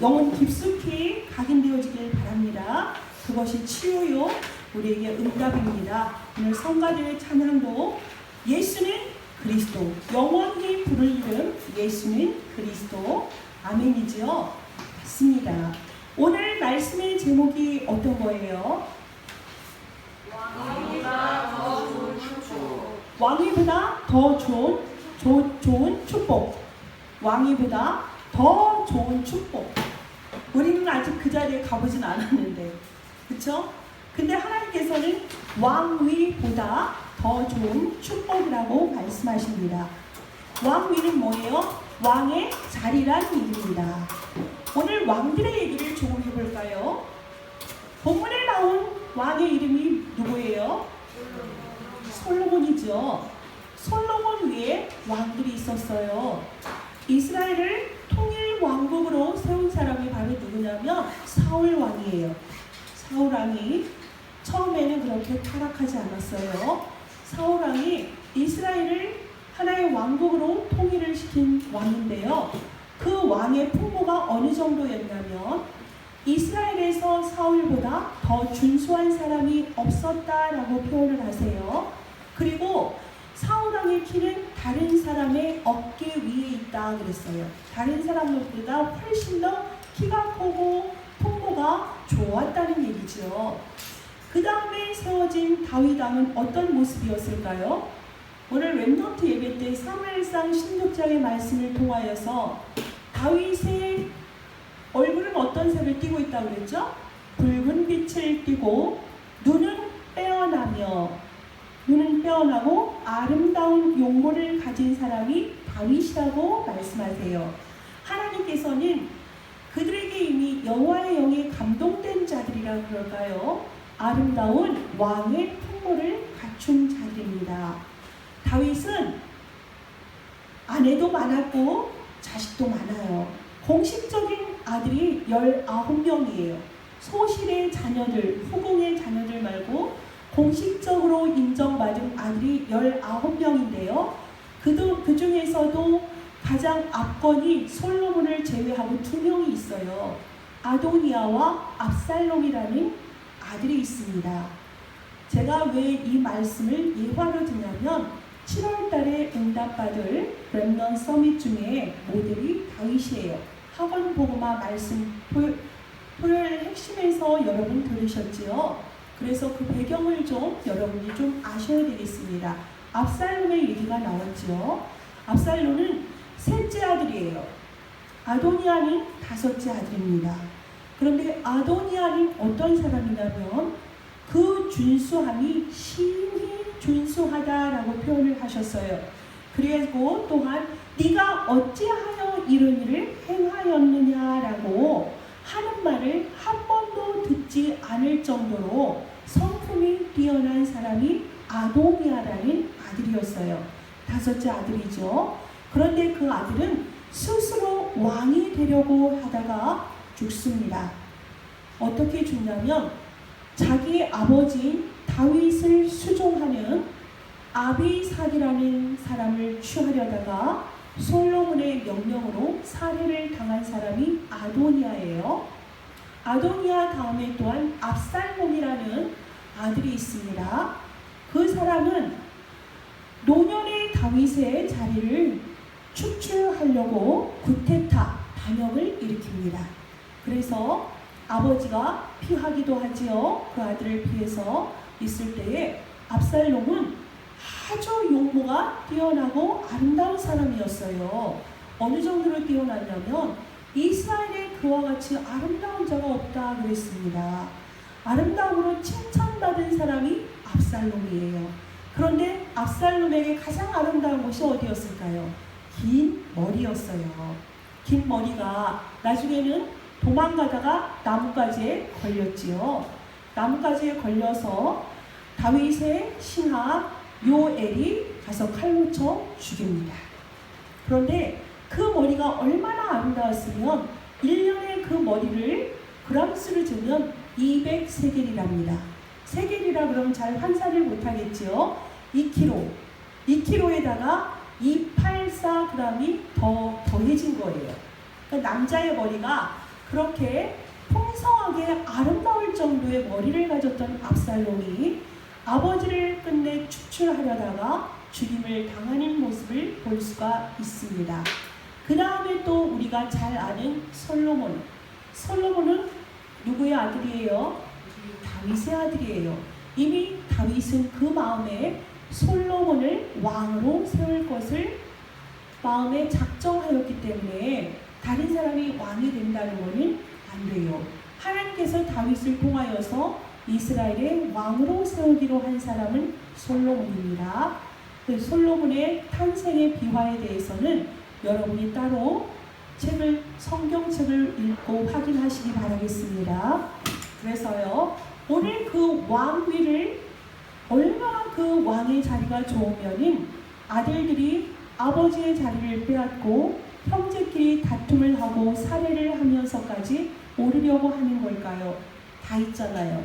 영혼 깊숙이 각인되어지길 바랍니다. 그것이 치유요, 우리에게 응답입니다. 오늘 성가대의 찬양도 예수는 그리스도, 영원히 부를 이름 예수는 그리스도, 아멘이지요? 맞습니다. 오늘 말씀의 제목이 어떤 거예요? 왕위보다 더 좋은 축복. 왕위보다 더 좋은 축복. 왕위보다 더 좋은 축복. 우리는 아직 그 자리에 가보진 않았는데, 그렇죠? 근데 하나님께서는 왕위보다 더 좋은 축복이라고 말씀하십니다. 왕위는 뭐예요? 왕의 자리란 얘기입니다. 오늘 왕들의 얘기를 조금 해볼까요? 본문에 나온 왕의 이름이 누구예요? 솔로몬이죠. 솔로몬 위에 왕들이 있었어요. 이스라엘을 통일 왕국으로 세운 사람이 바로 누구냐면 사울 왕이에요. 사울 왕이 처음에는 그렇게 타락하지 않았어요. 사울 왕이 이스라엘을 하나의 왕국으로 통일을 시킨 왕인데요. 그 왕의 풍모가 어느 정도였냐면 이스라엘에서 사울보다 더 준수한 사람이 없었다라고 표현을 하세요. 그리고 사울 왕의 키는 다른 사람의 어깨 위에 있다 그랬어요. 다른 사람들보다 훨씬 더 키가 크고 풍모가 좋았다는 얘기죠. 그 다음에 세워진 다윗 왕은 어떤 모습이었을까요? 오늘 렘넌트 예배 때 사무엘상 16장의 말씀을 통하여서 다윗의 얼굴은 어떤 색을 띠고 있다고 그랬죠? 붉은 빛을 띠고 눈은 빼어나고 아름다운 용모를 가진 사람이 다윗이라고 말씀하세요. 하나님께서는 그들에게 이미 여호와의 영에 감동된 자들이라 그럴까요? 아름다운 왕의 풍모를 갖춘 자들입니다. 다윗은 아내도 많았고 자식도 많아요. 공식적인 아들이 19명이에요. 소실의 자녀들, 후궁의 자녀들 말고 공식적으로 인정받은 아들이 19명인데요. 그 중에서도 가장 압권이 솔로몬을 제외하고 2명이 있어요. 아도니아와 압살롬이라는 아들이 있습니다. 제가 왜 이 말씀을 예화로 드냐면 7월 달에 응답받을 렘넌트 서밋 중에 모델이 다윗이에요. 학원 복음화 말씀 토요일 핵심에서 여러분 들으셨지요? 그래서 그 배경을 좀 여러분이 좀 아셔야 되겠습니다. 압살롬의 얘기가 나왔죠. 압살롬은 셋째 아들이에요. 아도니아는 5째 아들입니다. 그런데 아도니아는 어떤 사람이냐면 그 준수함이 심히 준수하다라고 표현을 하셨어요. 그리고 또한 네가 어찌하여 이런 일을 행하였느냐라고 하는 말을 한 번도 듣지 않을 정도로 성품이 뛰어난 사람이 아도니아라는 아들이었어요. 5째 아들이죠. 그런데 그 아들은 스스로 왕이 되려고 하다가 죽습니다. 어떻게 죽냐면 자기 아버지인 다윗을 수종하는 아비삭이라는 사람을 취하려다가 솔로몬의 명령으로 살해를 당한 사람이 아도니아예요. 아도니아 다음에 또한 압살롬이라는 아들이 있습니다. 그 사람은 노년의 다윗의 자리를 축출하려고 구테타, 반역을 일으킵니다. 그래서 아버지가 피하기도 하지요. 그 아들을 피해서 있을 때에 압살롬은 아주 용모가 뛰어나고 아름다운 사람이었어요. 어느 정도로 뛰어났냐면 이스라엘에 그와 같이 아름다운 자가 없다 그랬습니다. 아름다움으로 칭찬받은 사람이 압살롬이에요. 그런데 압살롬에게 가장 아름다운 것이 어디였을까요? 긴 머리였어요. 긴 머리가 나중에는 도망가다가 나뭇가지에 걸렸지요. 나뭇가지에 걸려서 다윗의 신하 요엘이 가서 칼로 쳐 죽입니다. 그런데 그 머리가 얼마나 아름다웠으면 1년에 그 머리를 그람수를 재면 200세겔이랍니다. 세겔이라 그러면 잘 환산을 못하겠지요. 2kg에다가 284g이 더 더해진 거예요. 그러니까 남자의 머리가 그렇게 풍성하게 아름다울 정도의 머리를 가졌던 압살롬이 아버지를 끝내 축출하려다가 죽임을 당하는 모습을 볼 수가 있습니다. 그 다음에 또 우리가 잘 아는 솔로몬. 솔로몬은 누구의 아들이에요? 다윗의 아들이에요. 이미 다윗은 그 마음에 솔로몬을 왕으로 세울 것을 마음에 작정하였기 때문에 다른 사람이 왕이 된다는 것은 안 돼요. 하나님께서 다윗을 통하여서 이스라엘의 왕으로 세우기로 한 사람은 솔로몬입니다. 그 솔로몬의 탄생의 비화에 대해서는 여러분이 따로 성경책을 읽고 확인하시기 바라겠습니다. 그래서요, 오늘 그 왕위를 얼마나 그 왕의 자리가 좋으면은 아들들이 아버지의 자리를 빼앗고 형제끼리 다툼을 하고 살해를 하면서까지 오르려고 하는 걸까요? 다 있잖아요.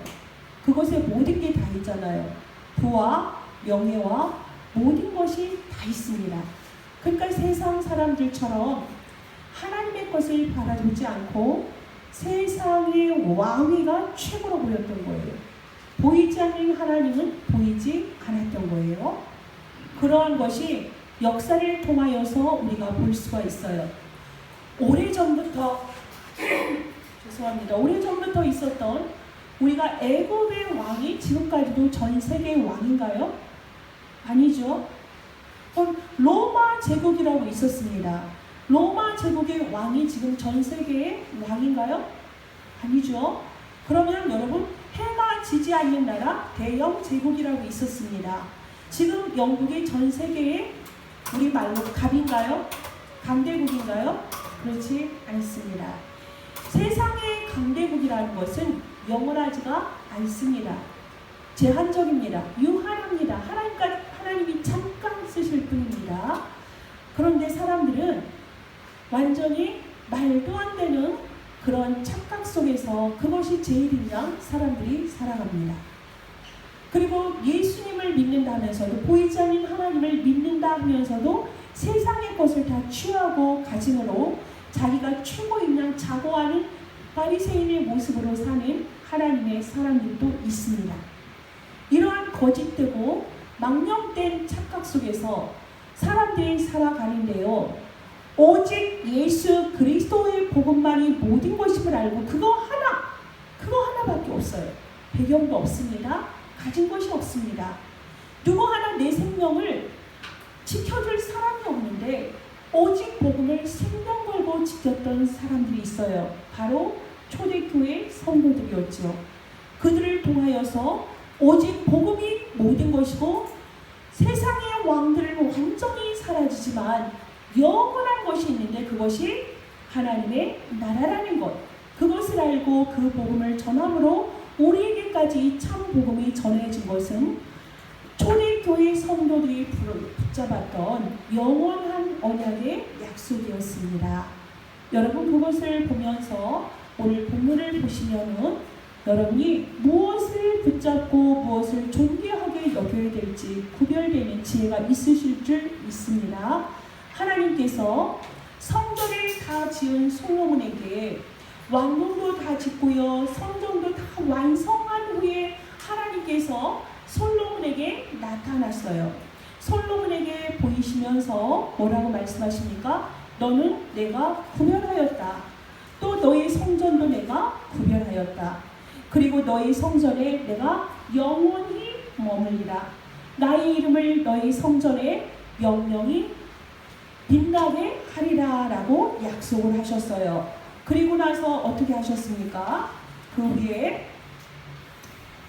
그것에 모든 게 다 있잖아요. 부와 명예와 모든 것이 다 있습니다. 그러니까 세상 사람들처럼 하나님의 것을 바라보지 않고 세상의 왕위가 최고로 보였던 거예요. 보이지 않는 하나님은 보이지 않았던 거예요. 그러한 것이 역사를 통하여서 우리가 볼 수가 있어요. 오래전부터 오래전부터 있었던 우리가 애굽의 왕이 지금까지도 전 세계의 왕인가요? 아니죠. 그럼 로마 제국이라고 있었습니다. 로마 제국의 왕이 지금 전 세계의 왕인가요? 아니죠. 그러면 여러분, 해가 지지 않는 나라 대영 제국이라고 있었습니다. 지금 영국이 전 세계의 우리 말로 갑인가요? 강대국인가요? 그렇지 않습니다. 세상의 강대국이라는 것은 영원하지가 않습니다. 제한적입니다. 유한합니다. 하나님이 잠깐 쓰실 뿐입니다. 그런데 사람들은 완전히 말도 안 되는 그런 착각 속에서 그것이 제일인 양 사람들이 살아갑니다. 그리고 예수님을 믿는다면서도, 보이지 않는 하나님을 믿는다 하면서도 세상의 것을 다 취하고 가짐으로 자기가 최고인 양 자고하는 바리새인의 모습으로 사는 하나님의 사람들도 있습니다. 이러한 거짓되고 망령된 착각 속에서 사람들이 살아가는데요, 오직 예수 그리스도의 복음만이 모든 것임을 알고 그거 하나밖에 없어요. 배경도 없습니다. 가진 것이 없습니다. 누구 하나 내 생명을 지켜줄 사람이 없는데 오직 복음을 생명 걸고 지켰던 사람들이 있어요. 바로 초대교회 성도들이었죠. 그들을 통하여서 오직 복음이 모든 것이고 세상의 왕들은 완전히 사라지지만 영원한 것이 있는데 그것이 하나님의 나라라는 것, 그것을 알고 그 복음을 전함으로 우리에게까지 참 복음이 전해진 것은 초대교회 성도들이 붙잡았던 영원한 언약의 약속이었습니다. 여러분, 그것을 보면서 오늘 본문을 보시면은 여러분이 무엇을 붙잡고 무엇을 존귀하게 여겨야 될지 구별되는 지혜가 있으실 줄 믿습니다. 하나님께서 성전을 다 지은 솔로몬에게 왕궁도 다 짓고요, 성전도 다 완성한 후에 하나님께서 솔로몬에게 나타났어요. 솔로몬에게 보이시면서 뭐라고 말씀하십니까? 너는 내가 구별하였다. 또 너의 성전도 내가 구별하였다. 그리고 너의 성전에 내가 영원히 머물리라. 나의 이름을 너의 성전에 영영히 빛나게 하리라 라고 약속을 하셨어요. 그리고 나서 어떻게 하셨습니까? 그 후에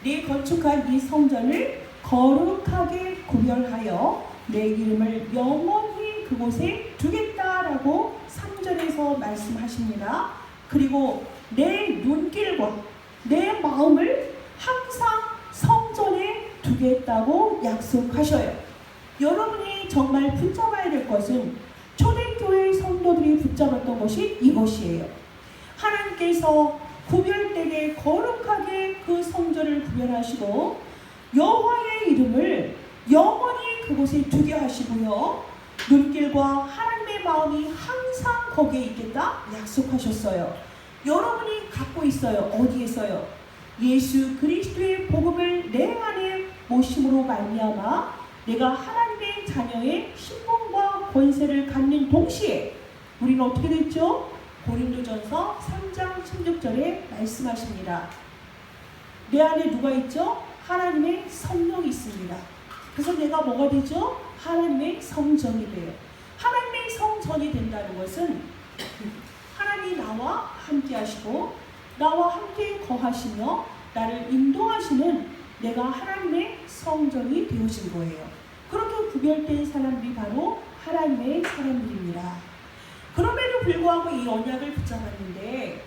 네 건축한 이 성전을 거룩하게 구별하여 내 이름을 영원히 그곳에 두겠다라고 3절에서 말씀하십니다. 그리고 내 눈길과 내 마음을 항상 성전에 두겠다고 약속하셔요. 여러분이 정말 붙잡아야 될 것은 초대교회 성도들이 붙잡았던 것이 이것이에요. 하나님께서 구별되게 거룩하게 그 성전을 구별하시고 여호와의 이름을 영원히 그곳에 두게 하시고요, 눈길과 하나님의 마음이 항상 거기에 있겠다 약속하셨어요. 여러분이 갖고 있어요. 어디에 있어요? 예수 그리스도의 복음을 내 안에 모심으로 말미암아 내가 하나님의 자녀의 신분과 권세를 갖는 동시에 우리는 어떻게 됐죠? 고린도전서 3장 16절에 말씀하십니다. 내 안에 누가 있죠? 하나님의 성령이 있습니다. 그래서 내가 뭐가 되죠? 하나님의 성전이 돼요. 하나님의 성전이 된다는 것은 하나님이 나와 함께 하시고 나와 함께 거하시며 나를 인도하시는 내가 하나님의 성전이 되어진 거예요. 그렇게 구별된 사람들이 바로 하나님의 사람들입니다. 그럼에도 불구하고 이 언약을 붙잡았는데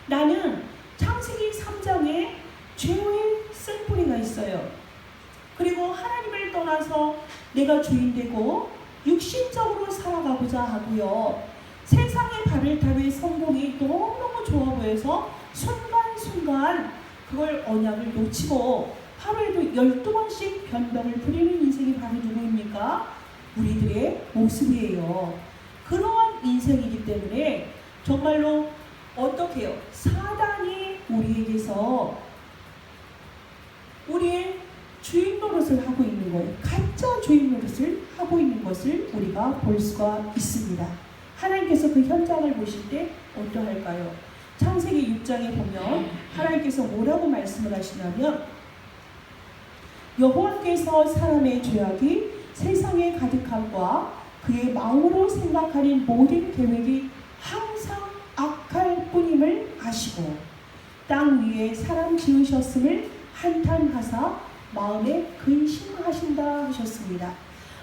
나는 창세기 3장에 죄의 쓴뿌리가 있어요. 그리고 하나님을 떠나서 내가 주인되고 육신적으로 살아가고자 하고요. 세상의 발을 타의 성공이 너무너무 좋아 보여서 순간순간 그걸 언약을 놓치고 하루에도 12번씩 변덕을 부리는 인생이 바로 누구입니까? 우리들의 모습이에요. 그러한 인생이기 때문에 정말로 어떻게 해요? 사단이 우리에게서 우리의 주인 노릇을 하고 있는 거예요. 가짜 주인 노릇을 하고 있는 것을 우리가 볼 수가 있습니다. 하나님께서 그 현장을 보실 때 어떠할까요? 창세기 6장에 보면 하나님께서 뭐라고 말씀을 하시냐면 여호와께서 사람의 죄악이 세상에 가득함과 그의 마음으로 생각하는 모든 계획이 항상 악할 뿐임을 아시고 땅 위에 사람 지으셨음을 한탄하사 마음에 근심하신다 하셨습니다.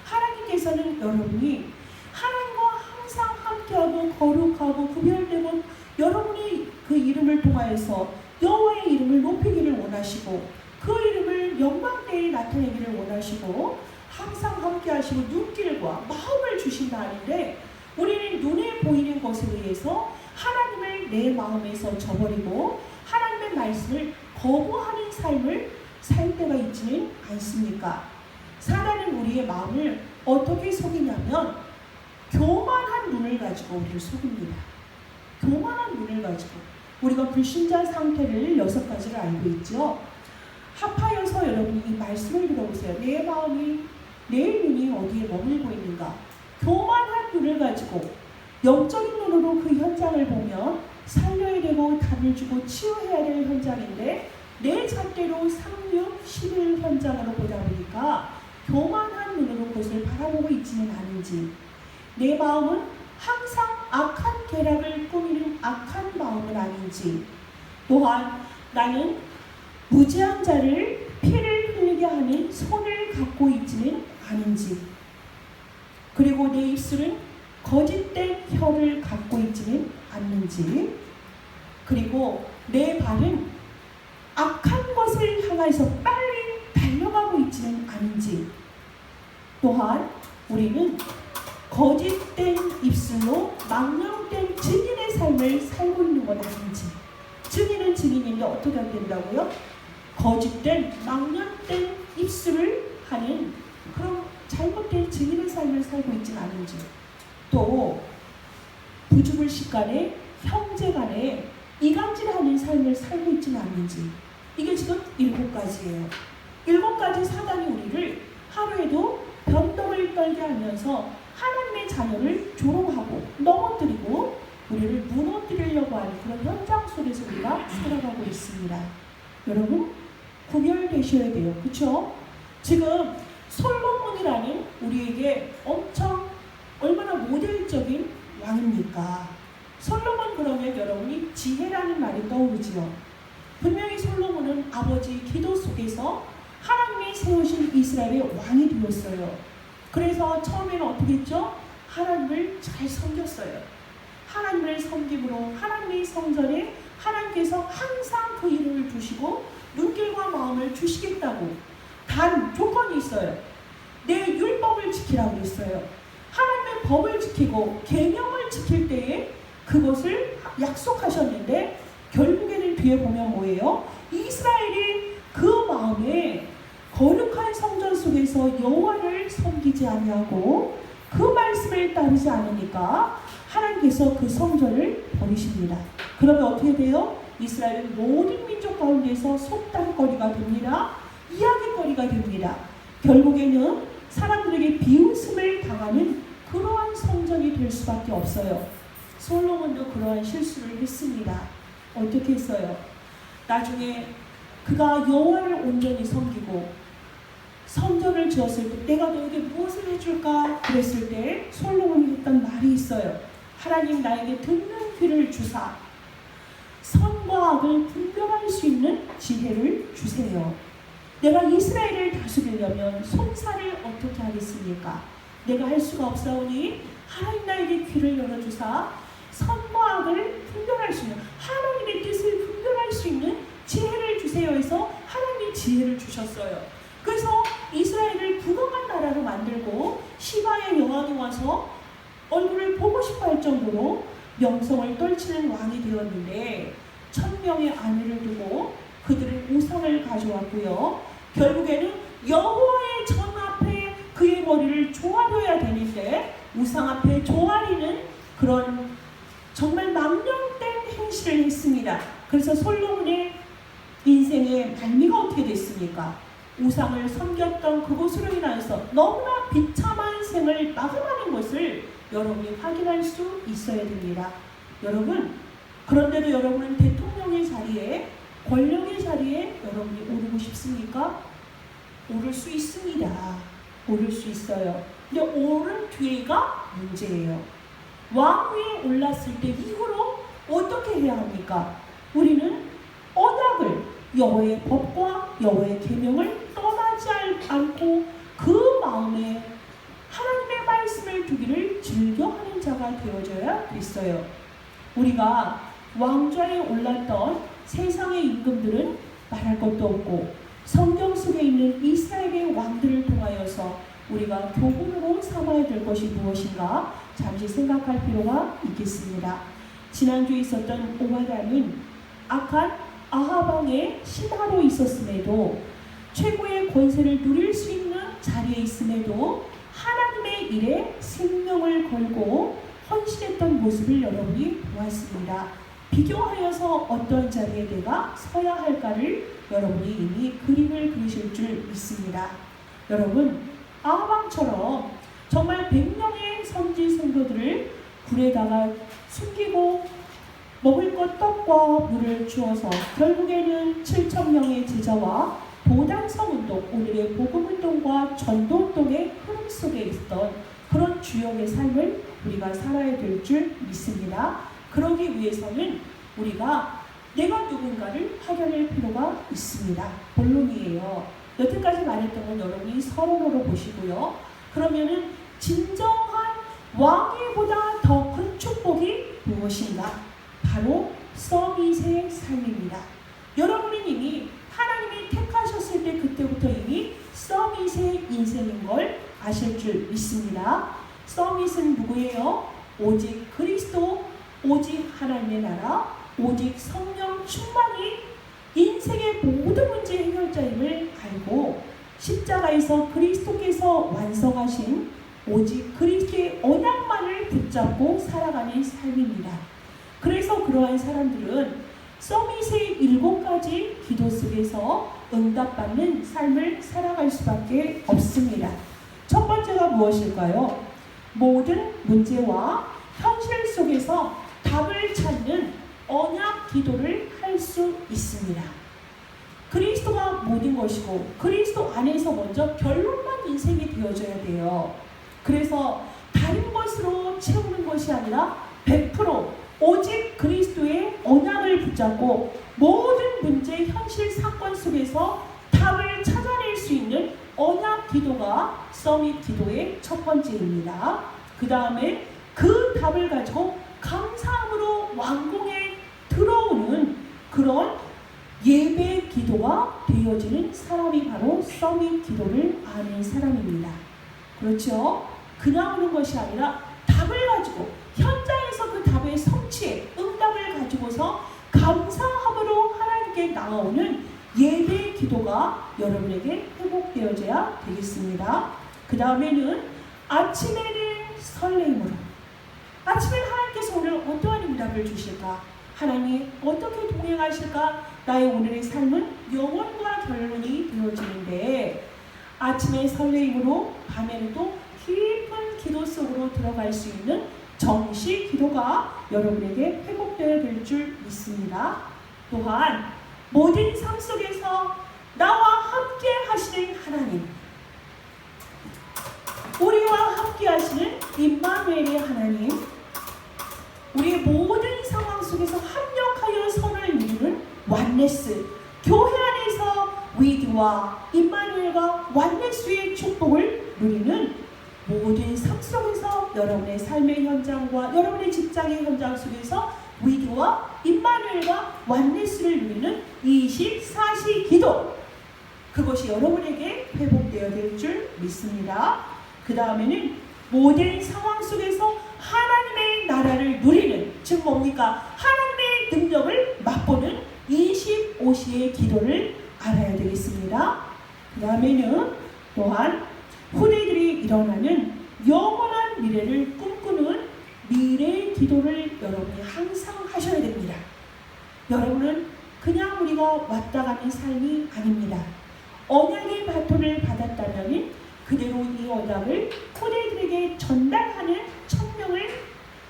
하나님께서는 여러분이 하나님과 항상 함께하고 거룩하고 구별되고 여러분이 그 이름을 통하여서 여호와의 이름을 높이기를 원하시고 그 이름을 영광되이 나타내기를 원하시고 항상 함께하시고 눈길과 마음을 주신다 하는데 우리는 눈에 보이는 것에 의해서 하나님을 내 마음에서 저버리고 하나님의 말씀을 거부하는 삶을 살 때가 있지는 않습니까? 사단은 우리의 마음을 어떻게 속이냐면 교만한 눈을 가지고 우리를 속입니다. 교만한 눈을 가지고 우리가 불신자 상태를 6가지를 알고 있죠. 합하여서 여러분이 이 말씀을 들어보세요. 내 마음이 내 눈이 어디에 머물고 있는가? 교만한 눈을 가지고 영적인 눈으로 그 현장을 보면 살려야 되고 답을 주고 치유해야 될 현장인데 내 잣대로 36, 11 현장으로 보다 보니까 교만한 눈으로 그것을 바라보고 있지는 않은지 내 마음은 항상 악한 계략을 꾸미는 악한 마음은 아닌지 또한 나는 무지한 자를 피를 흘리게 하는 손을 갖고 있지는 않은지 그리고 내 입술은 거짓된 혀를 갖고 있지는 않는지 그리고 내 발은 악한 것을 향해서 빨리 달려가고 있지는 않은지 또한 우리는 거짓된 입술로 망령된 증인의 삶을 살고 있는 건 아닌지 증인은 증인인데 어떻게 하면 된다고요? 거짓된 망령된 입술을 하는 그런 잘못된 증인의 삶을 살고 있지는 않은지 또 부주불식간에 형제간에 이간질하는 삶을 살고 있지는 않는지 이게 지금 7가지예요. 7가지 사단이 우리를 하루에도 변덕을 떨게 하면서 하나님의 자녀를 조롱하고 넘어뜨리고 우리를 무너뜨리려고 하는 그런 현장 속에서 우리가 살아가고 있습니다. 여러분 구별되셔야 돼요. 그렇죠? 지금 솔로몬이라는 우리에게 엄청 얼마나 모델적인 왕입니까? 솔로몬 그러면 여러분이 지혜라는 말이 떠오르지요. 분명히 솔로몬은 아버지 기도 속에서 하나님이 세우신 이스라엘의 왕이 되었어요. 그래서 처음에는 어떻게 했죠? 하나님을 잘 섬겼어요. 하나님을 섬김으로 하나님의 성전에 하나님께서 항상 그 이름을 두시고 눈길과 마음을 주시겠다고 단 조건이 있어요. 내 율법을 지키라고 했어요. 하나님의 법을 지키고 계명을 지킬 때에 그것을 약속하셨는데 결국에는 뒤에 보면 뭐예요? 이스라엘이 그 마음에 거룩한 성전 속에서 여호와를 섬기지 아니하고 그 말씀을 따르지 않으니까 하나님께서 그 성전을 버리십니다. 그러면 어떻게 돼요? 이스라엘은 모든 민족 가운데서 속담거리가 됩니다. 이야기거리가 됩니다. 결국에는 사람들에게 비웃음을 당하는 그러한 성전이 될 수밖에 없어요. 솔로몬도 그러한 실수를 했습니다. 어떻게 했어요? 나중에 그가 여호와를 온전히 섬기고 성전을 지었을 때 내가 너에게 무엇을 해줄까? 그랬을 때 솔로몬이 했던 말이 있어요. 하나님 나에게 듣는 귀를 주사 선과 악을 분별할 수 있는 지혜를 주세요. 내가 이스라엘을 다스리려면 송사를 어떻게 하겠습니까? 내가 할 수가 없사오니 하나님 나에게 귀를 열어주사 선과 악을 분별할 수 있는 하나님의 뜻을 분별할 수 있는 지혜를 주세요 해서 하나님이 지혜를 주셨어요. 그래서 이스라엘을 부강한 나라로 만들고 시바의 여왕이 와서 얼굴을 보고 싶어 할 정도로 명성을 떨치는 왕이 되었는데 1000명의 아내를 두고 그들은 우상을 가져왔고요. 결국에는 여호와의 전 앞에 그의 머리를 조아려야 되는데 우상 앞에 조아리는 그런 정말 망령된 행실을 했습니다. 그래서 솔로몬의 인생의 말미가 어떻게 됐습니까? 우상을 섬겼던 그곳으로 인하여서 너무나 비참한 생을 마감하는 것을 여러분이 확인할 수 있어야 됩니다. 여러분, 그런데도 여러분은 대통령의 자리에 권력의 자리에 여러분이 오르고 싶습니까? 오를 수 있습니다. 오를 수 있어요. 근데 오른 뒤가 문제예요. 왕 위에 올랐을 때 이후로 어떻게 해야 합니까? 우리는 언약을 여호와의 법과 여호와의 계명을 떠나지 않고 그 마음에 하나님의 말씀을 두기를 즐겨하는 자가 되어져야 됐어요. 우리가 왕좌에 올랐던 세상의 임금들은 말할 것도 없고 성경 속에 있는 이스라엘의 왕들을 통하여서 우리가 교훈으로 삼아야 될 것이 무엇인가 잠시 생각할 필요가 있겠습니다. 지난주에 있었던 오바댜는 악한 아하방의 신하로 있었음에도 최고의 권세를 누릴 수 있는 자리에 있음에도 하나님의 일에 생명을 걸고 헌신했던 모습을 여러분이 보았습니다. 비교하여서 어떤 자리에 내가 서야 할까를 여러분이 이미 그림을 그리실 줄 믿습니다. 여러분, 아하방처럼 정말 100명의 선지 성도들을 굴에다가 숨기고 먹을 것 떡과 물을 주어서 결국에는 7,000명의 제자와 도단성운동, 오늘의 복음운동과 전도운동의 흐름 속에 있던 그런 주역의 삶을 우리가 살아야 될 줄 믿습니다. 그러기 위해서는 우리가 내가 누군가를 확인할 필요가 있습니다. 본론이에요. 여태까지 말했던 건 여러분이 서론으로 보시고요. 그러면은 진정한 왕위보다 더 큰 축복이 무엇인가? 바로 서밋의 삶입니다. 여러분은 이미 하나님이 택하셨을 때 그때부터 이미 서밋의 인생인 걸 아실 줄 믿습니다. 서밋은 누구예요? 오직 그리스도, 오직 하나님의 나라, 오직 성령 충만이 인생의 모든 문제 해결자임을 알고 십자가에서 그리스도께서 완성하신 오직 그리스도의 언약만을 붙잡고 살아가는 삶입니다. 그래서 그러한 사람들은 서밋의 7가지 기도 속에서 응답받는 삶을 살아갈 수밖에 없습니다. 첫 번째가 무엇일까요? 모든 문제와 현실 속에서 답을 찾는 언약 기도를 할 수 있습니다. 그리스도가 모든 것이고 그리스도 안에서 먼저 결론만 인생이 되어져야 돼요. 그래서 다른 것으로 채우는 것이 아니라 100% 오직 그리스도의 언약을 붙잡고 모든 문제, 현실 사건 속에서 답을 찾아낼 수 있는 언약 기도가 서밋 기도의 첫 번째입니다. 그 다음에 그 답을 가지고 감사함으로 왕궁에 들어오는 그런 예배 기도가 되어지는 사람이 바로 서밋 기도를 아는 사람입니다. 그렇죠? 그냥 오는 것이 아니라 답을 가지고 현장에서 그 답의 성취에 응답을 가지고서 감사함으로 하나님께 나아오는 예배 기도가 여러분에게 회복되어져야 되겠습니다. 그 다음에는 아침에는 설레임으로 아침에 하나님께서 오늘 어떠한 응답을 주실까? 하나님 어떻게 동행하실까? 나의 오늘의 삶은 영혼과 결론이 되어지는데 아침에 설레임으로 밤에는 또 깊은 기도 속으로 들어갈 수 있는 정시 기도가 여러분에게 회복되어야 될 줄 믿습니다. 또한 모든 삶 속에서 나와 함께 하시는 하나님, 우리와 함께 하시는 임마누엘의 하나님, 우리의 모든 상황 속에서 합력하여 선을 이루는 완네스, 교회 안에서 위드와 임마누엘과 완네스의 축복을 누리는 모든 삶 속에서 여러분의 삶의 현장과 여러분의 직장의 현장 속에서 위드와 임마누엘과 완네스를 누리는 24시 기도, 그것이 여러분에게 회복되어야 될 줄 믿습니다. 그 다음에는 모든 상황 속에서 하나님의 나라를 누리는, 즉 뭡니까? 하나님의 능력을 맛보는 25시의 기도를 알아야 되겠습니다. 그 다음에는 또한 후대들이 일어나는 영원한 미래를 꿈꾸는 미래의 기도를 여러분이 항상 하셔야 됩니다. 여러분은 그냥 우리가 왔다 가는 삶이 아닙니다. 언약의 바톤을 받았다면 그대로 이 언약을 후대들에게 전달하는 천명을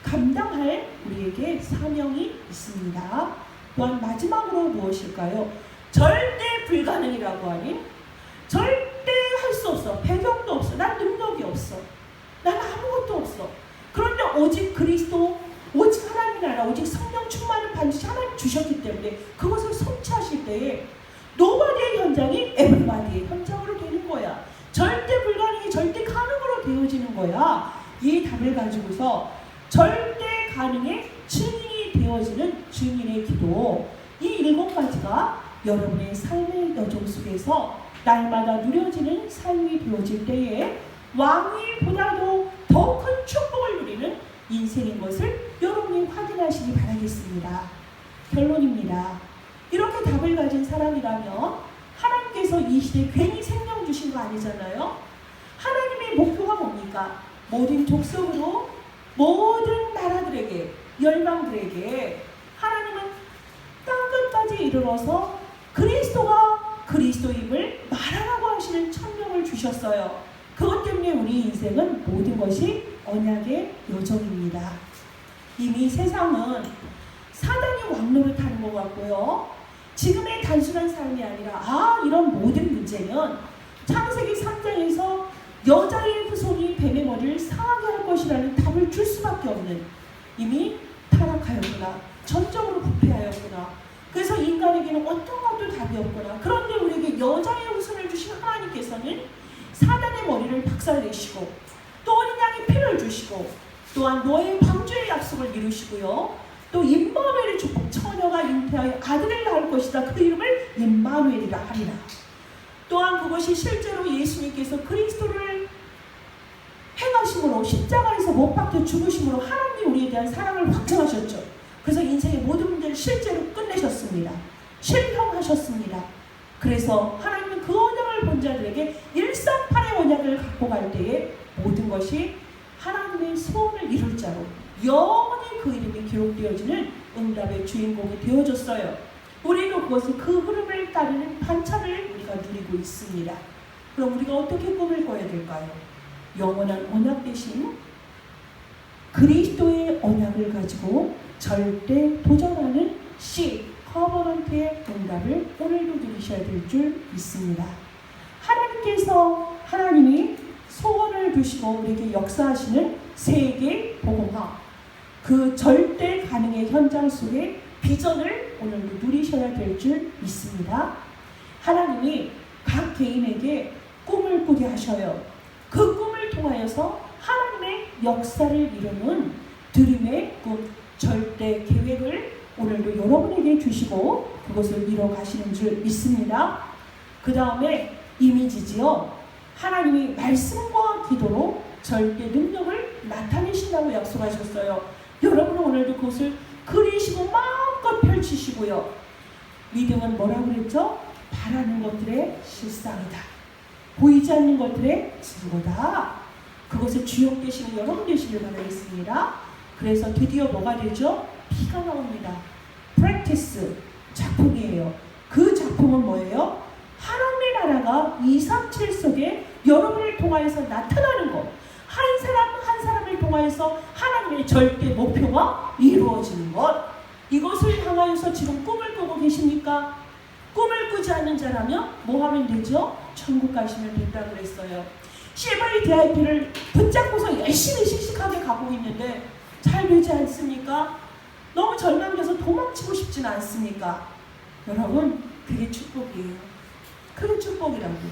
감당할 우리에게 사명이 있습니다. 또한 마지막으로 무엇일까요? 절대 불가능이라고 하니 절대 할 수 없어. 배경도 없어. 난 능력이 없어. 난 아무것도 없어. 그런데 오직 그리스도, 오직 하나님 나라, 오직 성령 충만을 반드시 하나님 주셨기 때문에 그것을 성취하실 때에 노바디의 현장이 에브리바디의 현장으로 되는 거야. 절대 불가능이 절대 가능으로 되어지는 거야. 이 답을 가지고서 절대 가능의 증인이 되어지는 증인의 기도, 이 7가지가 여러분의 삶의 여정 속에서 날마다 누려지는 삶이 되어질 때에 왕위보다도 더 큰 축복을 누리는 인생인 것을 여러분이 확인하시기 바라겠습니다. 결론입니다. 이렇게 답을 가진 사람이라면 하나님께서 이 시대에 괜히 생명 주신 거 아니잖아요. 하나님의 목표가 뭡니까? 모든 족속으로 모든 나라들에게, 열방들에게 하나님은 땅끝까지 이르러서 그리스도가 그리스도임을 말하라고 하시는 천명을 주셨어요. 그것 때문에 우리 인생은 모든 것이 언약의 여정입니다. 이미 세상은 사단이 왕노릇하는 것 같고요. 지금의 단순한 삶이 아니라 이런 모든 문제는 창세기 3장에서 여자의 후손이 뱀의 머리를 상하게 할 것이라는 답을 줄 수밖에 없는, 이미 타락하였구나, 전적으로 부패하였구나, 그래서 인간에게는 어떤 것도 답이 없구나. 그런데 우리에게 여자의 후손을 주신 하나님께서는 사단의 머리를 박살내시고 또 어린 양의 피를 주시고 또한 노아의 방주의 약속을 이루시고요. 또 임마누엘의 축복, 처녀가 잉태하여 아들을 낳을 것이다. 그 이름을 임마누엘이라 하리라. 또한 그것이 실제로 예수님께서 그리스도를 행하심으로 십자가에서 못 박혀 죽으심으로 하나님이 우리에 대한 사랑을 확증하셨죠. 그래서 인생의 모든 문제를 실제로 끝내셨습니다. 실현하셨습니다. 그래서 하나님은 그 언약을 본 자들에게 138의 언약을 갖고 갈 때에 모든 것이 하나님의 소원을 이룰 자로 영원히 그 이름이 기록되어지는 응답의 주인공이 되어졌어요. 우리는 그것을 그 흐름을 따르는 반차를 우리가 누리고 있습니다. 그럼 우리가 어떻게 꿈을 꿔야 될까요? 영원한 언약 대신 그리스도의 언약을 가지고 절대 도전하는 C, 커버넌트의 응답을 오늘도 누리셔야 될 줄 믿습니다. 하나님이 소원을 두시고 우리에게 역사하시는 세계 복음화, 그 절대 가능의 현장 속에 비전을 오늘도 누리셔야 될 줄 믿습니다. 하나님이 각 개인에게 꿈을 꾸게 하셔요. 그 꿈을 통하여서 하나님의 역사를 이루는 드림의 꿈, 절대 계획을 오늘도 여러분에게 주시고 그것을 이뤄 가시는 줄 믿습니다. 그 다음에 이미지지요. 하나님이 말씀과 기도로 절대 능력을 나타내신다고 약속하셨어요. 여러분은 오늘도 그것을 그리시고 마음껏 펼치시고요. 믿음은 뭐라고 그랬죠? 바라는 것들의 실상이다. 보이지 않는 것들의 증거다. 그것을 주역되시는 여러분 되시길 바라겠습니다. 그래서 드디어 뭐가 되죠? 피가 나옵니다. practice 작품이에요. 그 작품은 뭐예요? 하나님의 나라가 237 속에 여러분을 통하여서 나타나는 것. 한 사람 한 사람을 통하여서 하나님의 절대 목표가 이루어지는 것. 이것을 향하여서 지금 꿈을 꾸고 계십니까? 꿈을 꾸지 않는 자라면 뭐 하면 되죠? 천국 가시면 된다고 그랬어요. CVDIP를 붙잡고서 열심히 씩씩하게 가고 있는데 잘 되지 않습니까? 너무 절망돼서 도망치고 싶진 않습니까? 여러분, 그게 축복이에요. 그게 축복이라고요.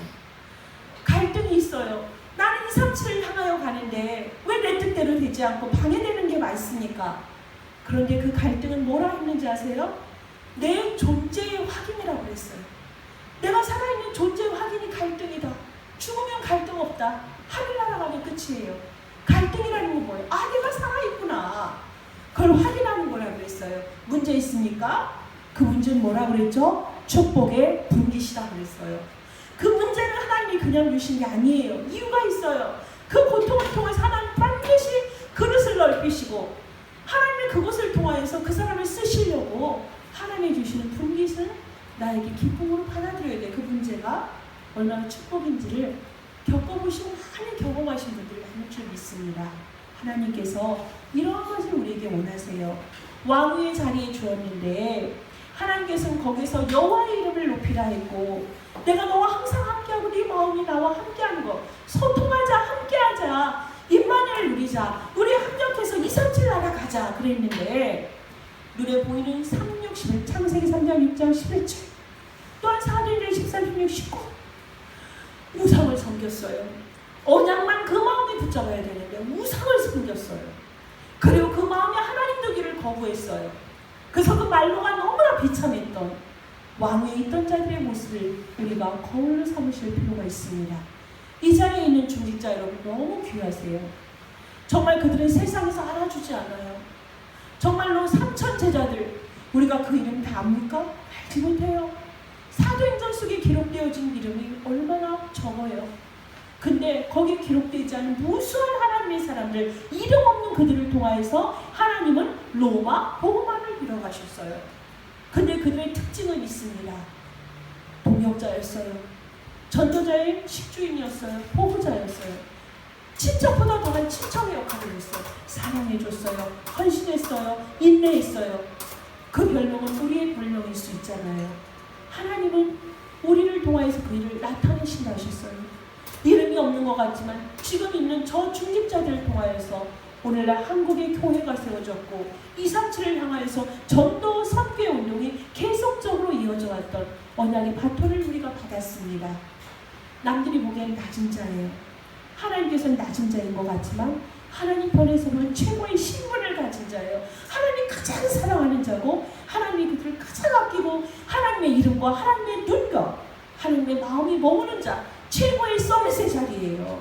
갈등이 있어요. 나는 237을 향하여 가는데 왜 내 뜻대로 되지 않고 방해되는 게 많습니까? 그런데 그 갈등은 뭐라 했는지 아세요? 내 존재의 확인이라고 그랬어요. 내가 살아있는 존재의 확인이 갈등이다. 죽으면 갈등 없다. 하늘나라 가면 끝이에요. 갈등이라는 건 뭐예요? 아, 내가 살아있구나. 그걸 확인하는 거라고 그랬어요. 문제 있습니까? 그 문제는 뭐라고 그랬죠? 축복의 분깃이라고 그랬어요. 그 문제는 하나님이 그냥 주신 게 아니에요. 이유가 있어요. 그 고통을 통해서 하나님 반드시 그릇을 넓히시고 하나님의 그것을 통하여서 그 사람을 쓰시려고 하나님이 주시는 분깃은 나에게 기쁨으로 받아들여야 돼. 그 문제가 얼마나 축복인지를 겪어보시고 많이 경험하신 분들이 많을 줄 믿습니다. 하나님께서 이런 것을 우리에게 원하세요. 왕의 자리에 주었는데 하나님께서는 거기서 여호와의 이름을 높이라 했고 내가 너와 항상 함께하고 네 마음이 나와 함께하는 것 소통하자 함께하자 임마누엘 누리자 우리 합력해서 237 나라가자 그랬는데 눈에 보이는 3, 6, 11 창세기 3장 6장 11절 또한 사도행전 14, 16, 19 우상을 섬겼어요. 언약만 그 마음에 붙잡아야 되는데 우상을 섬겼어요. 그리고 그 마음에 하나님 두기를 거부했어요. 그래서 그 말로가 너무나 비참했던 왕위에 있던 자들의 모습을 우리가 거울로 삼으실 필요가 있습니다. 이 자리에 있는 중직자 여러분 너무 귀하세요. 정말 그들은 세상에서 알아주지 않아요. 정말로 3천 제자들 우리가 그 이름 다 압니까? 알지 못해요. 사도행전 속에 기록되어진 이름이 얼마나 적어요. 근데 거기에 기록되지 않은 무수한 하나님의 사람들 이름 없는 그들을 통하여서 하나님은 로마 복음화를 이뤄가셨어요. 근데 그들의 특징은 있습니다. 동역자였어요. 전도자의 식주인이었어요. 보호자였어요. 친척보다 더한 친척의 역할을 했어요. 사랑해줬어요. 헌신했어요. 인내했어요. 그 별명은 우리의 별명일 수 있잖아요. 하나님은 우리를 통하여서 그 일을 나타내신다 하셨어요. 이름이 없는 것 같지만 지금 있는 저 중직자들을 통하여서 오늘날 한국의 교회가 세워졌고 237을 향하여서 전도 선교의 운동이 계속적으로 이어져 왔던 언약의 바톤을 우리가 받았습니다. 남들이 보기엔 낮은 자예요. 하나님께서는 낮은 자인 것 같지만 하나님 편에서 보면 최고의 신분을 가진 자예요. 하나님이 가장 사랑하는 자고 하나님이 그들을 가장 아끼고 하나님의 이름과 하나님의 눈과 하나님의 마음이 머무는 자 최고의 서밋의 자리예요.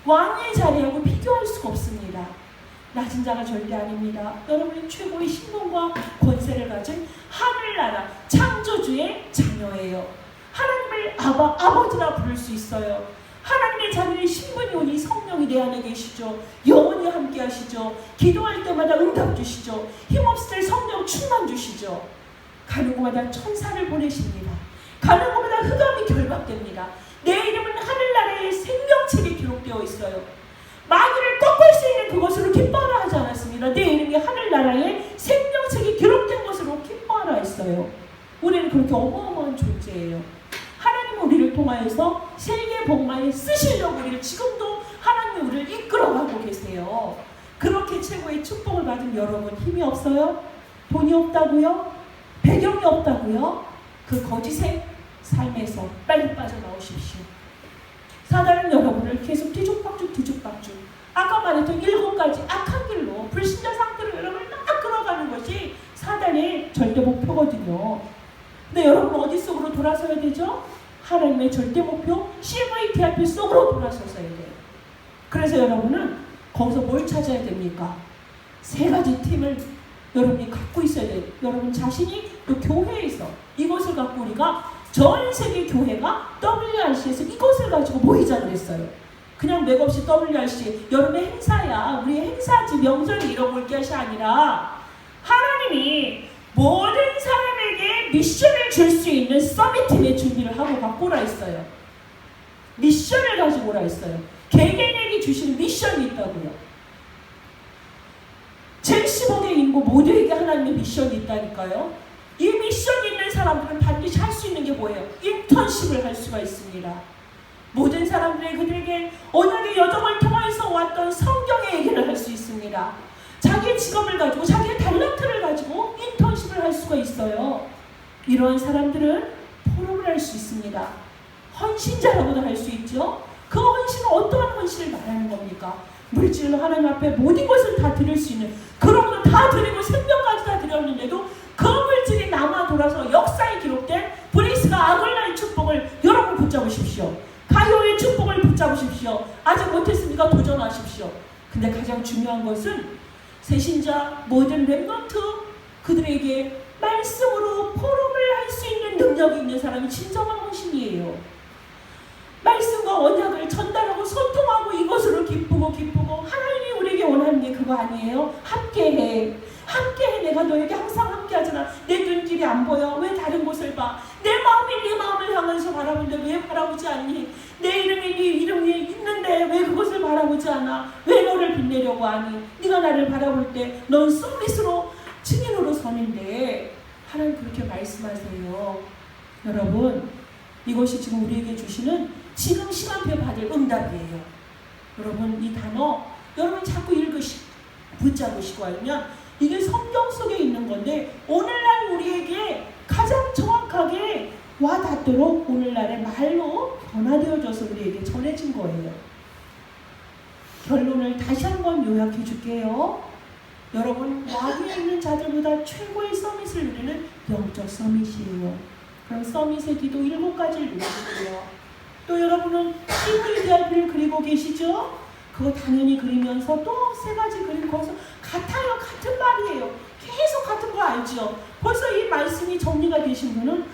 왕의 자리하고 비교할 수가 없습니다. 낮은 자가 절대 아닙니다. 여러분이 최고의 신분과 권세를 가진 하늘나라 창조주의 자녀예요. 하나님을 아버지라 부를 수 있어요. 하나님의 자녀의 신분이 오니 성령이 내 안에 계시죠. 영원히 함께 하시죠. 기도할 때마다 응답 주시죠. 힘없을 때 성령 충만 주시죠. 가는 곳마다 천사를 보내십니다. 가는 곳마다 흑암이 결박됩니다. 내 이름은 하늘나라의 생명책에 기록되어 있어요. 마귀를 꺾을 수 있는 그것으로 기뻐하라 하지 않았습니다. 내 이름이 하늘나라의 생명책에 기록된 것으로 기뻐하라 했어요. 우리는 그렇게 어마어마한 존재예요. 하나님은 우리를 통하여서 세계 복마에 쓰시려고 우리를 지금도 하나님이 우리를 이끌어가고 계세요. 그렇게 최고의 축복을 받은 여러분 힘이 없어요? 돈이 없다고요? 배경이 없다고요? 그 거짓의 삶에서 빨리 빠져나오십시오. 사단은 여러분을 계속 뒤죽박죽 아까 말했던 7가지 악한 길로 불신자 상태로 여러분을 막 끌어가는 것이 사단의 절대 목표거든요. 근데 여러분 어디 속으로 돌아서야 되죠? 하나님의 절대 목표 CVDIP 속으로 돌아서서야 돼요. 그래서 여러분은 거기서 뭘 찾아야 됩니까? 3가지 팀을 여러분이 갖고 있어야 돼요. 여러분 자신이 또 교회에서 이것을 갖고 우리가 전 세계 교회가 WRC에서 이것을 가지고 모이자 그랬어요. 그냥 맥없이 WRC 여름의 행사야, 우리의 행사지, 명절이 이런 걸 것이 아니라 하나님이 모든 사람에게 미션을 줄 수 있는 서밋팀의 준비를 하고 갖고 오라 했어요. 미션을 가지고 오라 했어요. 개개인에게 주신 미션이 있다고요. 75개 인구 모두에게 하나님의 미션이 있다니까요. 이 미션이 있는 사람들은 반드시 할 수 있는 게 뭐예요? 인턴십을 할 수가 있습니다. 모든 사람들이 그들에게 언약의 여정을 통해서 왔던 성경의 얘기를 할 수 있습니다. 자기의 직업을 가지고 자기의 탤런트를 가지고 인턴십을 할 수가 있어요. 이런 사람들은 포럼을 할 수 있습니다. 헌신자라고도 할 수 있죠. 그 헌신은 어떠한 헌신을 말하는 겁니까? 물질로 하나님 앞에 모든 것을 다 드릴 수 있는, 그런 거 다 드리고 생명까지 다 드렸는데도 그 물질이 남아 돌아서 역사에 기록된 브리스가 아글라의 축복을 여러분 붙잡으십시오. 가요의 축복을 붙잡으십시오. 아직 못했으니까 도전하십시오. 근데 가장 중요한 것은 새신자 모든 렘넌트 그들에게 말씀으로 포럼을 할 수 있는 능력이 있는 사람이 진정한 헌신이에요. 말씀과 언약을 전달하고 소통하고 이것으로 기쁘고 하나님이 우리에게 원하는 게 그거 아니에요? 함께해. 내가 너에게 항상 함께하잖아. 내 눈길이 안 보여. 왜 다른 곳을 봐? 내 마음이 네 마음을 향해서 바라보는데 왜 바라보지 않니? 내 이름이 네 이름이 있는데 왜 그것을 바라보지 않아? 왜 너를 빛내려고 하니? 네가 나를 바라볼 때 넌 서밋으로 증인으로 서는데 하나님 그렇게 말씀하세요. 여러분, 이것이 지금 우리에게 주시는 지금 시간표에 받을 응답이에요. 여러분, 이 단어 여러분 자꾸 붙잡으시고 알면 이게 성경 속에 있는 건데 오늘날 우리에게 가장 정확하게 와닿도록 오늘날의 말로 변화되어져서 우리에게 전해진 거예요. 결론을 다시 한번 요약해 줄게요. 여러분, 왕위에 있는 자들보다 최고의 서밋을 누리는 영적 서밋이에요. 그럼 서밋의 기도 7가지를 누려주고요. 또 여러분은 CVDRP를 그리고 계시죠? 그거 당연히 그리면서 또 3가지 그림 거기서 같아요. 같은 말이에요. 계속 같은 거 알죠? 벌써 이 말씀이 정리가 되신 분은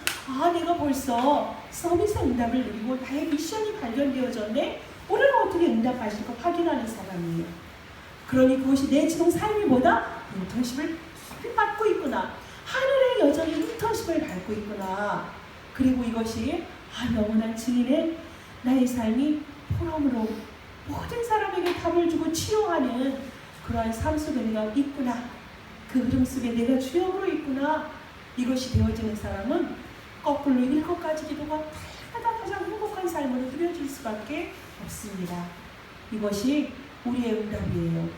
내가 벌써 서밋의 응답을 누리고 나의 미션이 발견되어졌네? 오늘은 어떻게 응답하실까 확인하는 사람이에요. 그러니 그것이 내 지금 삶이 뭐다? 인턴십을 받고 있구나. 하늘의 여전히 인턴십을 밟고 있구나. 그리고 이것이 영원한 증인의 나의 삶이 포럼으로 모든 사람에게 답을 주고 치유하는 그러한 삶 속에 내가 있구나. 그 흐름 속에 내가 주역으로 있구나. 이것이 되어지는 사람은 거꾸로 7가지 기도가 날마다 가장 행복한 삶으로 누려질 수밖에 없습니다. 이것이 우리의 응답이에요.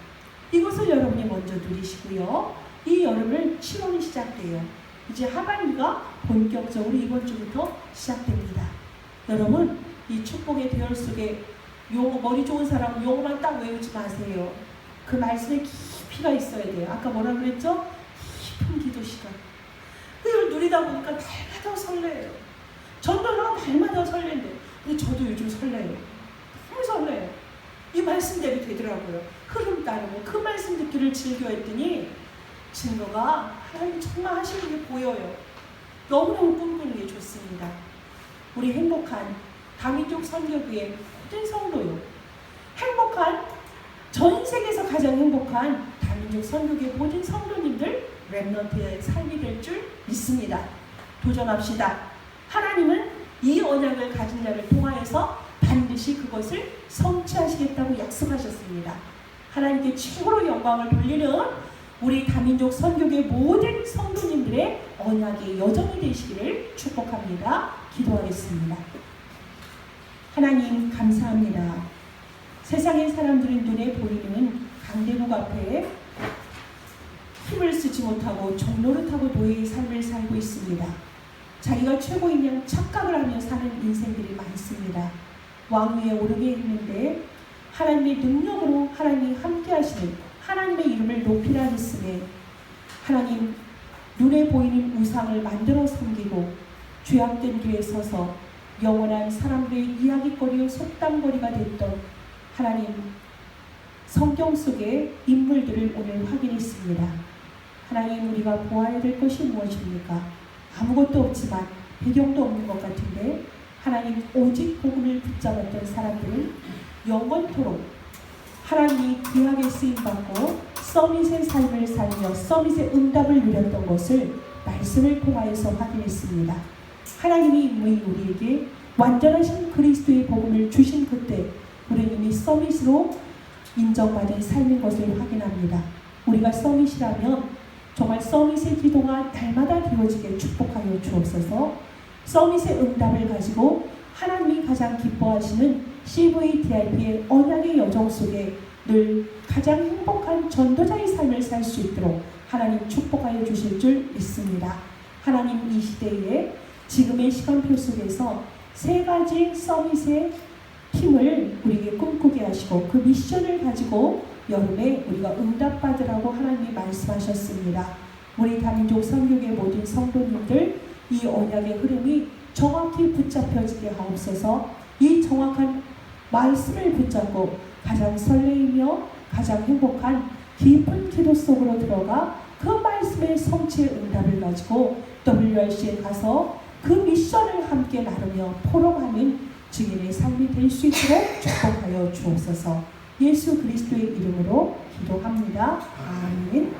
이것을 여러분이 먼저 누리시고요. 이 여름을 7월이 시작돼요. 이제 하반기가 본격적으로 이번 주부터 시작됩니다. 여러분, 이 축복의 대열 속에 용어, 머리 좋은 사람은 용어만 딱 외우지 마세요. 그 말씀에 깊이가 있어야 돼요. 아까 뭐라 그랬죠? 깊은 기도 시간. 그걸 누리다 보니까 날마다 설레요. 전도가 날마다 설렌데, 근데 저도 요즘 설레요. 너무 설레요. 이 말씀대로 되더라고요. 흐름 따르고 그 말씀 듣기를 즐겨 했더니 증거가 하나님 정말 하시는 게 보여요. 너무너무 꿈꾸는 게 좋습니다. 우리 행복한 다민족 선교교회 모든 성도요. 행복한 전 세계에서 가장 행복한 다민족 선교교회 모든 성도님들 렘넌트의 삶이 될 줄 믿습니다. 도전합시다. 하나님은 이 언약을 가진 자를 통하여서 반드시 그것을 성취하시겠다고 약속하셨습니다. 하나님께 최고로 영광을 돌리는 우리 다민족 선교계 모든 성도님들의 언약의 여정이 되시기를 축복합니다. 기도하겠습니다. 하나님 감사합니다. 세상의 사람들은 눈에 보이는 강대국 앞에 힘을 쓰지 못하고 종노릇하고 노예의 삶을 살고 있습니다. 자기가 최고인 양 착각을 하며 사는 인생들이 많습니다. 왕위에 오르게 했는데 하나님의 능력으로 하나님이 함께 하시는 하나님의 이름을 높이라 했음에 하나님 눈에 보이는 우상을 만들어 섬기고 죄악된 길에 서서 영원한 사람들의 이야기거리와 속담거리가 됐던 하나님 성경 속의 인물들을 오늘 확인했습니다. 하나님, 우리가 보아야 될 것이 무엇입니까? 아무것도 없지만 배경도 없는 것 같은데 하나님 오직 복음을 붙잡았던 사람들은 영원토록 하나님이 귀하게 쓰임받고 서밋의 삶을 살며 서밋의 응답을 누렸던 것을 말씀을 통하여서 확인했습니다. 하나님이 우리에게 완전하신 그리스도의 복음을 주신 그때 우리는 이미 서밋으로 인정받은 삶인 것을 확인합니다. 우리가 서밋이라면 정말 서밋의 기도가 날마다 되어지게 축복하여 주옵소서. 서밋의 응답을 가지고 하나님이 가장 기뻐하시는 CVDIP의 언약의 여정 속에 늘 가장 행복한 전도자의 삶을 살 수 있도록 하나님 축복하여 주실 줄 믿습니다. 하나님 이 시대에 지금의 시간표 속에서 세 가지 서밋의 팀을 우리에게 꿈꾸게 하시고 그 미션을 가지고 여름에 우리가 응답받으라고 하나님이 말씀하셨습니다. 우리 다민족 선교계 모든 성도님들 이 언약의 흐름이 정확히 붙잡혀지게 하옵소서. 이 정확한 말씀을 붙잡고 가장 설레이며 가장 행복한 깊은 기도 속으로 들어가 그 말씀의 성취의 응답을 가지고 WRC에 가서 그 미션을 함께 나누며 포럼하는 증인의 삶이 될 수 있도록 축복하여 주옵소서. 예수 그리스도의 이름으로 기도합니다. 아멘.